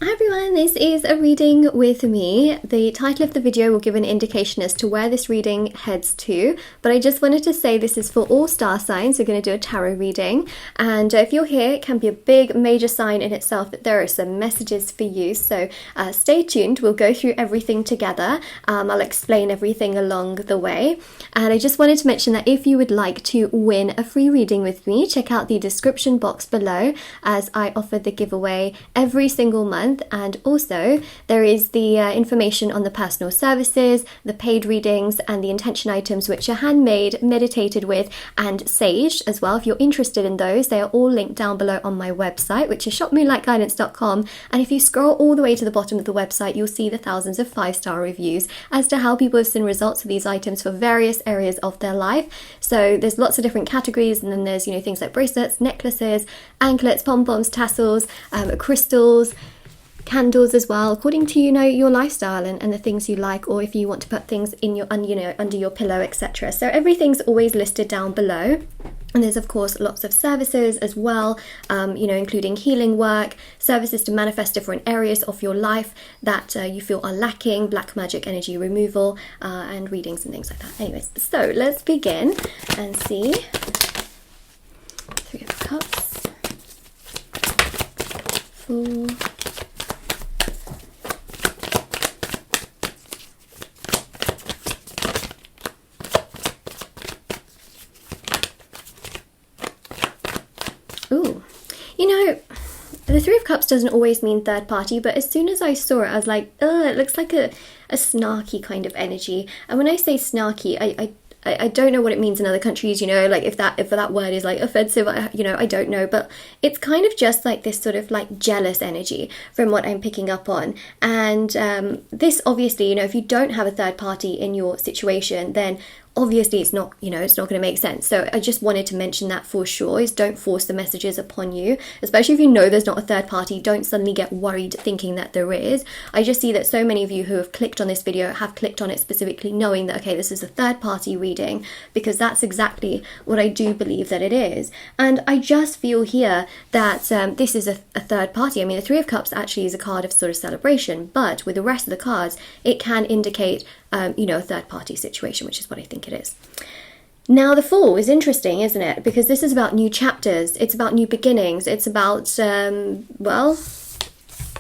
Hi everyone, this is a reading with me. The title of the video will give an indication as to where this reading heads to, but I just wanted to say this is for all star signs. We're going to do a tarot reading, and if you're here, it can be a big major sign in itself that there are some messages for you, so stay tuned. We'll go through everything together. I'll explain everything along the way, and I just wanted to mention that if you would like to win a free reading with me, check out the description box below, as I offer the giveaway every single month. And also there is the information on the personal services, the paid readings, and the intention items, which are handmade, meditated with, and saged as well. If you're interested in those, they are all linked down below on my website, which is shopmoonlightguidance.com. And if you scroll all the way to the bottom of the website, you'll see the thousands of 5-star reviews as to how people have seen results with these items for various areas of their life. So there's lots of different categories, and then there's, you know, things like bracelets, necklaces, anklets, pom-poms, tassels, crystals, candles as well, according to, you know, your lifestyle and the things you like, or if you want to put things in your under your pillow, etc. So everything's always listed down below. And there's of course lots of services as well, you know, including healing work, services to manifest different areas of your life that you feel are lacking, black magic energy removal, and readings and things like that. Anyways, so let's begin and see. 3 of Cups, 4, ooh, you know, the 3 of Cups doesn't always mean third party, but as soon as I saw it, I was like, ugh, it looks like a snarky kind of energy. And when I say snarky, I don't know what it means in other countries, you know, like if that word is like offensive, you know, I don't know, but it's kind of just like this sort of like jealous energy from what I'm picking up on. And this obviously, you know, if you don't have a third party in your situation, then obviously it's not, you know, it's not going to make sense. So I just wanted to mention that for sure, is don't force the messages upon you, especially if you know there's not a third party. Don't suddenly get worried thinking that there is. I just see that so many of you who have clicked on this video have clicked on it specifically knowing that, okay, this is a third party reading, because that's exactly what I do believe that it is. And I just feel here that this is a third party. I mean, the 3 of Cups actually is a card of sort of celebration, but with the rest of the cards, it can indicate you know, a third party situation, which is what I think it is. Now, the Fool is interesting, isn't it? Because this is about new chapters. It's about new beginnings. It's about, well,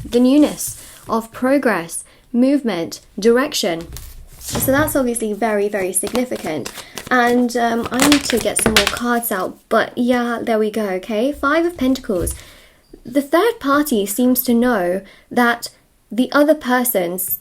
the newness of progress, movement, direction. So that's obviously very, very significant. And I need to get some more cards out. But yeah, there we go, okay? 5 of Pentacles. The third party seems to know that the other person's,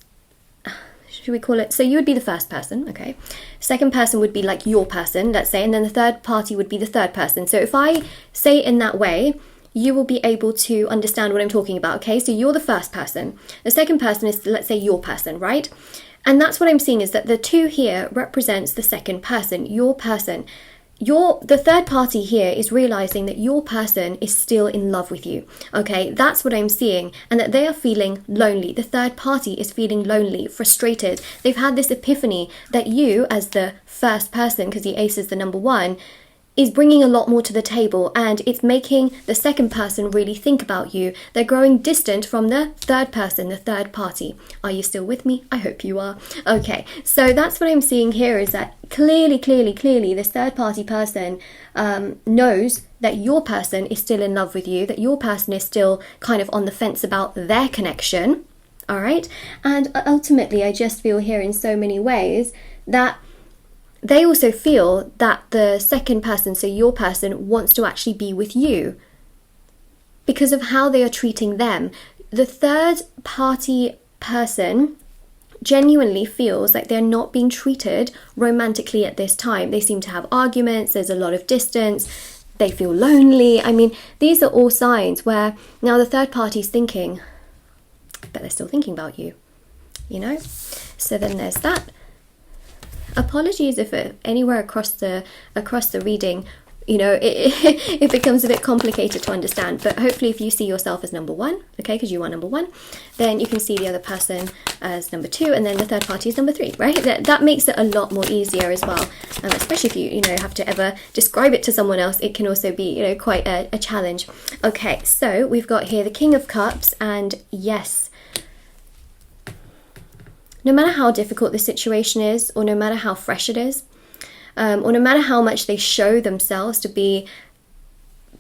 should we call it, so you would be the first person, okay, second person would be like your person, let's say, and then the third party would be the third person. So if I say it in that way, you will be able to understand what I'm talking about, okay? So you're the first person, the second person is, let's say, your person, right? And that's what I'm seeing, is that the 2 here represents the second person, your person. The third party here is realizing that your person is still in love with you, okay? That's what I'm seeing, and that they are feeling lonely. The third party is feeling lonely, frustrated. They've had this epiphany that you, as the first person, because the Ace is the number 1, is bringing a lot more to the table, and it's making the second person really think about you. They're growing distant from the third person, the third party. Are you still with me? I hope you are. Okay, so that's what I'm seeing here, is that clearly, this third party person knows that your person is still in love with you, that your person is still kind of on the fence about their connection, all right? And ultimately, I just feel here in so many ways that they also feel that the second person, so your person, wants to actually be with you because of how they are treating them. The third party person genuinely feels like they're not being treated romantically at this time. They seem to have arguments, there's a lot of distance, they feel lonely. I mean, these are all signs where now the third party's thinking, but they're still thinking about you, you know? So then there's that. Apologies if anywhere across the reading you know, it becomes a bit complicated to understand. But hopefully if you see yourself as number one, okay, because you are number one, then you can see the other person as number two, and then the third party is number three, right? That makes it a lot more easier as well, especially if you know, have to ever describe it to someone else. It can also be, you know, quite a challenge. Okay, so we've got here the King of Cups, and yes, no matter how difficult the situation is, or no matter how fresh it is, or no matter how much they show themselves to be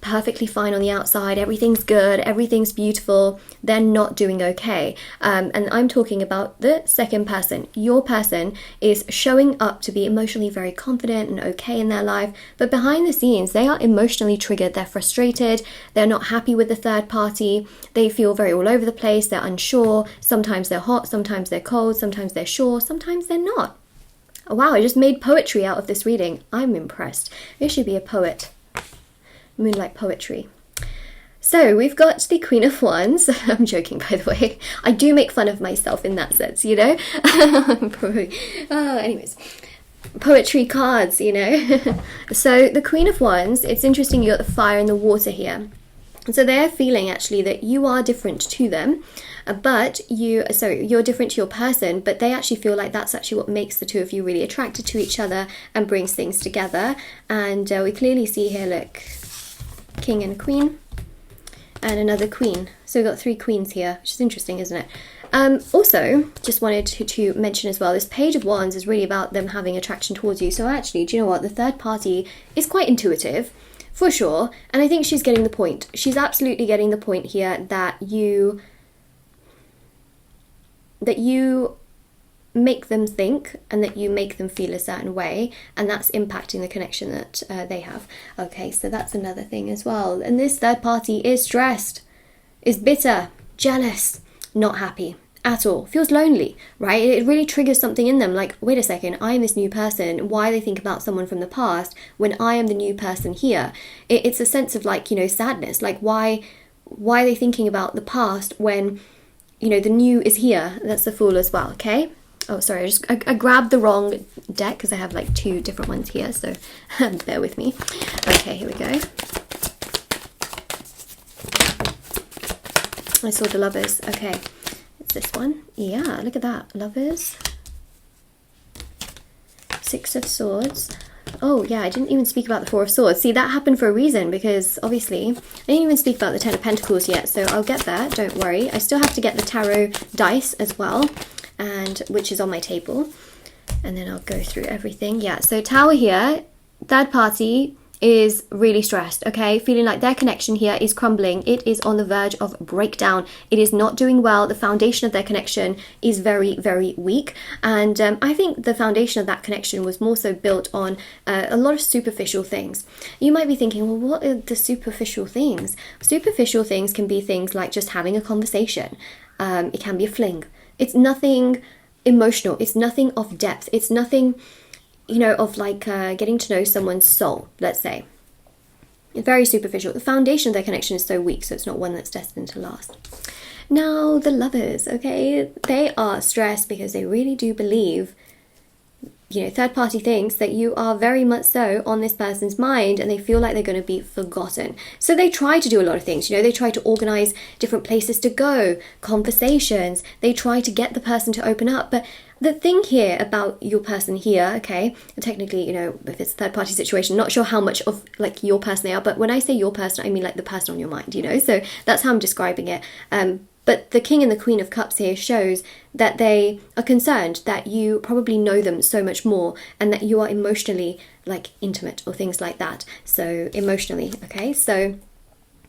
perfectly fine on the outside, everything's good, everything's beautiful, they're not doing okay. And I'm talking about the second person. Your person is showing up to be emotionally very confident and okay in their life, but behind the scenes, they are emotionally triggered, they're frustrated, they're not happy with the third party, they feel very all over the place, they're unsure, sometimes they're hot, sometimes they're cold, sometimes they're sure, sometimes they're not. Oh, wow, I just made poetry out of this reading. I'm impressed. You should be a poet. Moonlight poetry. So we've got the Queen of Wands. I'm joking, by the way. I do make fun of myself in that sense, you know. Anyways, poetry cards, you know. So the Queen of Wands, it's interesting, you got the fire and the water here. So they're feeling actually that you are different to them, but you're different to your person, but they actually feel like that's actually what makes the two of you really attracted to each other and brings things together. And we clearly see here, look, King and Queen, and another Queen. So we've got three Queens here, which is interesting, isn't it? Also, just wanted to mention as well, this Page of Wands is really about them having attraction towards you. So actually, do you know what? The third party is quite intuitive, for sure. And I think she's getting the point. She's absolutely getting the point here that you make them think and that you make them feel a certain way, and that's impacting the connection that they have. Okay, so that's another thing as well. And this third party is stressed, is bitter, jealous, not happy at all, feels lonely, right? It really triggers something in them, like, wait a second, I am this new person, why they think about someone from the past when I am the new person here? It's a sense of, like, you know, sadness, like why are they thinking about the past when, you know, the new is here? That's the Fool as well. Okay, oh sorry, I grabbed the wrong deck because I have like two different ones here, so bear with me. Okay, here we go. I saw the Lovers. Okay, it's this one. Yeah, look at that, Lovers, Six of Swords. Oh yeah, I didn't even speak about the Four of Swords. See, that happened for a reason, because obviously I didn't even speak about the Ten of Pentacles yet, so I'll get there, don't worry. I still have to get the tarot dice as well, and which is on my table, and then I'll go through everything. Yeah, so Tower here, third party is really stressed, okay, feeling like their connection here is crumbling. It is on the verge of breakdown. It is not doing well. The foundation of their connection is very, very weak, and I think the foundation of that connection was more so built on a lot of superficial things. You might be thinking, well, what are the superficial things? Superficial things can be things like just having a conversation. It can be a fling. It's nothing emotional. It's nothing of depth. It's nothing, you know, of like getting to know someone's soul, let's say. It's very superficial. The foundation of their connection is so weak, so it's not one that's destined to last. Now, the Lovers, okay, they are stressed because they really do believe, you know, third party thinks that you are very much so on this person's mind, and they feel like they're going to be forgotten. So they try to do a lot of things, you know, they try to organize different places to go, conversations, they try to get the person to open up. But the thing here about your person here, okay, technically, you know, if it's a third party situation, not sure how much of like your person they are, but when I say your person, I mean like the person on your mind, you know, so that's how I'm describing it. But the King and the Queen of Cups here shows that they are concerned that you probably know them so much more, and that you are emotionally like intimate or things like that. So emotionally, okay, so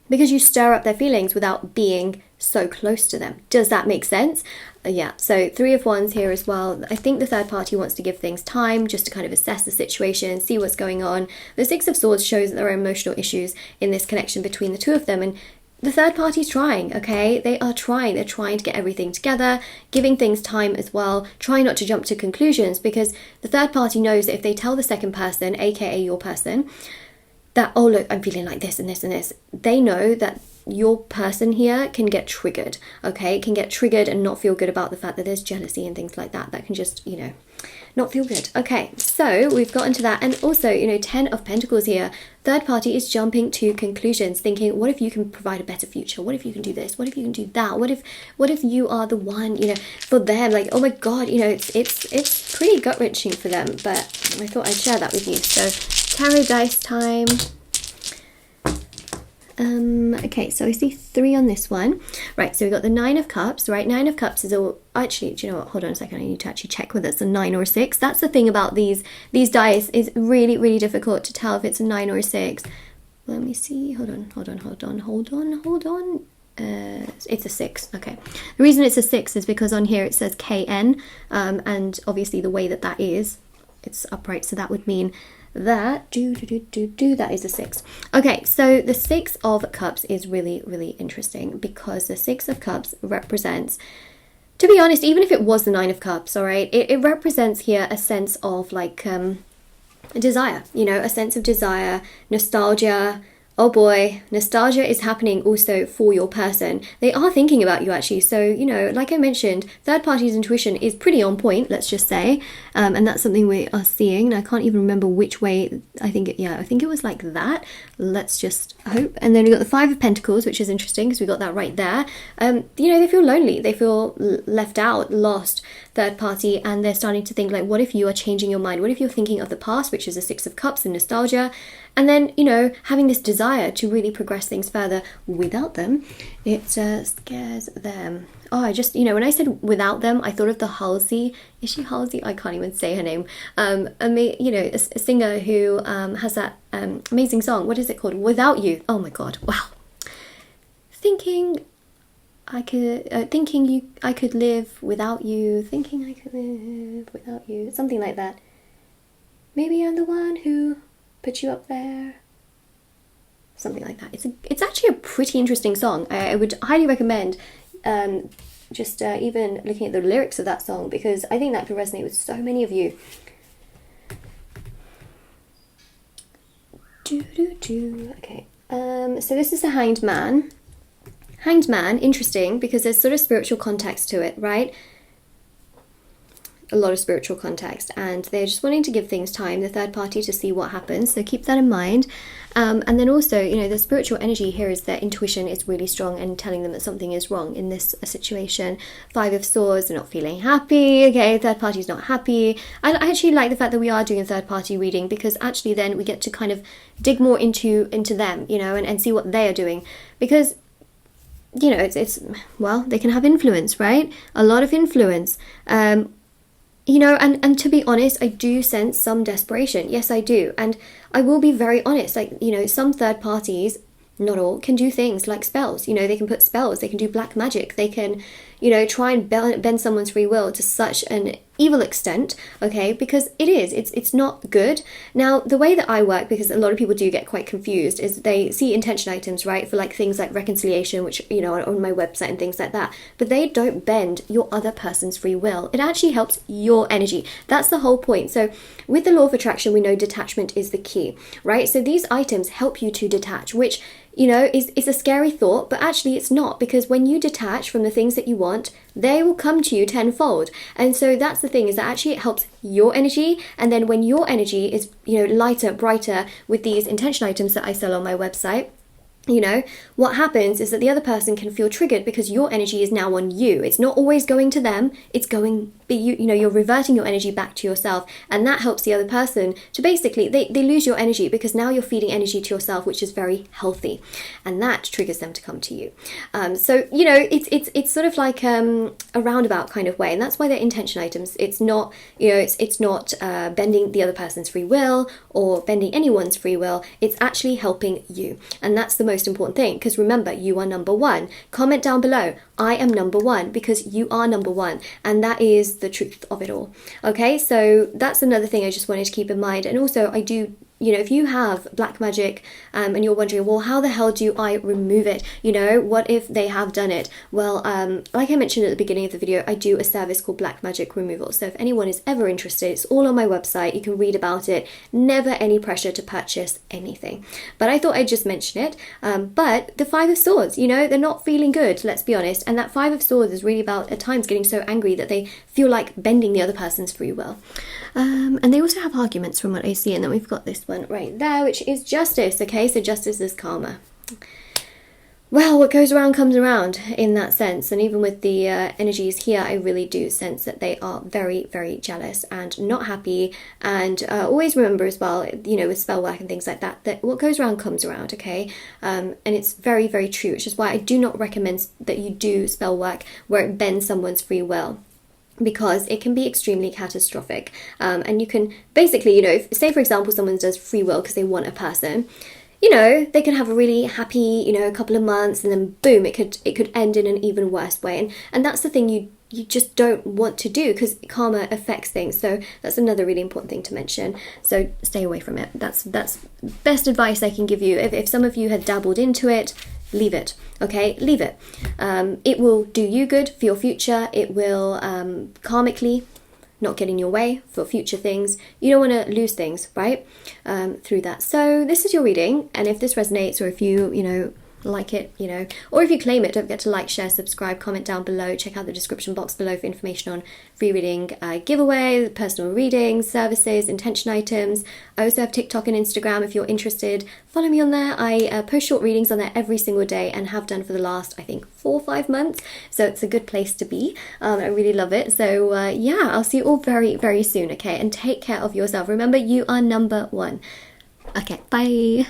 because you stir up their feelings without being so close to them. Does that make sense? Yeah, so Three of Wands here as well. I think the third party wants to give things time just to kind of assess the situation, see what's going on. The Six of Swords shows that there are emotional issues in this connection between the two of them, and the third party's trying, okay? They are trying. They're trying to get everything together, giving things time as well, trying not to jump to conclusions, because the third party knows that if they tell the second person, aka your person, that, oh look, I'm feeling like this and this and this, they know that your person here can get triggered, okay? Can get triggered and not feel good about the fact that there's jealousy and things like that. That can just, you know, not feel good. Okay, so we've gotten to that. And also, you know, 10 of Pentacles here. Third party is jumping to conclusions, thinking, what if you can provide a better future? What if you can do this? What if you can do that? What if you are the one, you know, for them? Like, oh my God, you know, it's pretty gut-wrenching for them. But I thought I'd share that with you. So, tarot dice time. Okay, so I see 3 on this one. Right, so we've got the 9 of Cups, right? 9 of Cups is all... Actually, do you know what? Hold on a second. I need to actually check whether it's a 9 or a 6. That's the thing about these dice. Is really, really difficult to tell if it's a 9 or a 6. Let me see. Hold on. It's a 6. Okay. The reason it's a 6 is because on here it says KN, and obviously the way that is, it's upright, so that would mean... that that is a 6. Okay, so the 6 of Cups is really, really interesting, because the 6 of Cups represents, to be honest, even if it was the 9 of Cups, all right, it represents here a sense of like desire, you know, a sense of desire, nostalgia. Oh boy, nostalgia is happening also for your person. They are thinking about you actually. So, you know, like I mentioned, third party's intuition is pretty on point, let's just say. And that's something we are seeing. And I can't even remember which way. I think it was like that. Let's just hope. And then we got the 5 of Pentacles, which is interesting because we got that right there. You know, they feel lonely. They feel left out, lost, third party. And they're starting to think like, what if you are changing your mind? What if you're thinking of the past, which is the 6 of Cups and nostalgia? And then, you know, having this desire to really progress things further without them, it scares them. Oh, I just, you know, when I said without them, I thought of the Halsey. Is she Halsey? I can't even say her name. You know, a singer who has that amazing song. What is it called? Without You. Oh my God. Wow. Thinking I could live without you. Thinking I could live without you. Something like that. Maybe I'm the one who put you up there, something like that. It's actually a pretty interesting song. I would highly recommend just even looking at the lyrics of that song, because I think that could resonate with so many of you. Okay, so this is the Hanged Man. Hanged Man, interesting, because there's sort of spiritual context to it, right? A lot of spiritual context, and they're just wanting to give things time, the third party, to see what happens, so keep that in mind. And then also, you know, the spiritual energy here is their intuition is really strong and telling them that something is wrong in this situation. 5 of Swords, they're not feeling happy. Okay, third party's not happy. I actually like the fact that we are doing a third party reading, because actually then we get to kind of dig more into them, you know, and see what they are doing, because you know, it's well, they can have influence, right? A lot of influence. You know, and to be honest, I do sense some desperation. Yes, I do. And I will be very honest. Like, you know, some third parties, not all, can do things like spells. You know, they can put spells. They can do black magic. They can, you know, try and bend someone's free will to such an evil extent, okay? Because it's not good. Now, the way that I work, because a lot of people do get quite confused, is they see intention items, right, for like things like reconciliation, which, you know, on my website and things like that, but they don't bend your other person's free will. It actually helps your energy. That's the whole point. So with the law of attraction, we know detachment is the key, right? So these items help you to detach, which, you know, is a scary thought, but actually it's not, because when you detach from the things that you want, they will come to you tenfold. And so that's the thing, is that actually it helps your energy. And then when your energy is, you know, lighter, brighter with these intention items that I sell on my website, you know, what happens is that the other person can feel triggered because your energy is now on you. It's not always going to them. It's going, you know, you're reverting your energy back to yourself. And that helps the other person to basically, they lose your energy, because now you're feeding energy to yourself, which is very healthy. And that triggers them to come to you. So, you know, it's sort of like a roundabout kind of way. And that's why they're intention items. It's not, you know, it's not bending the other person's free will or bending anyone's free will. It's actually helping you. And that's the most important thing, because remember, you are number one. Comment down below, I am number one, because you are number one, and that is the truth of it all. Okay, so that's another thing I just wanted to keep in mind. And also, I do you know, if you have black magic and you're wondering, well, how the hell do I remove it? You know, what if they have done it? Well, like I mentioned at the beginning of the video, I do a service called Black Magic Removal. So if anyone is ever interested, it's all on my website. You can read about it. Never any pressure to purchase anything. But I thought I'd just mention it. But the Five of Swords, you know, they're not feeling good, let's be honest. And that Five of Swords is really about, at times, getting so angry that they feel like bending the other person's free will. And they also have arguments from what I see. And then we've got this one right there, which is Justice. Okay, so Justice is karma. Well, what goes around comes around in that sense. And even with the energies here, I really do sense that they are very, very jealous and not happy. And always remember as well, you know, with spell work and things like that, that what goes around comes around, okay? And it's very, very true, which is why I do not recommend that you do spell work where it bends someone's free will, because it can be extremely catastrophic. And you can basically, you know, if, say for example someone does free will because they want a person, you know, they can have a really happy, you know, a couple of months, and then boom, it could end in an even worse way. And that's the thing you just don't want to do, because karma affects things. So that's another really important thing to mention. So stay away from it. That's best advice I can give you. If some of you had dabbled into it, leave it, okay? Leave it. It will do you good for your future. It will karmically not get in your way for future things. You don't want to lose things, right? Through that. So this is your reading, and if this resonates, or if you know, like it, you know, or if you claim it, don't forget to like, share, subscribe, comment down below. Check out the description box below for information on free reading giveaway, personal readings, services, intention items. I also have TikTok and Instagram if you're interested. Follow me on there. I post short readings on there every single day, and have done for the last, I think, 4 or 5 months. So it's a good place to be. I really love it. So yeah, I'll see you all very, very soon, okay? And take care of yourself. Remember, you are number 1. Okay, bye.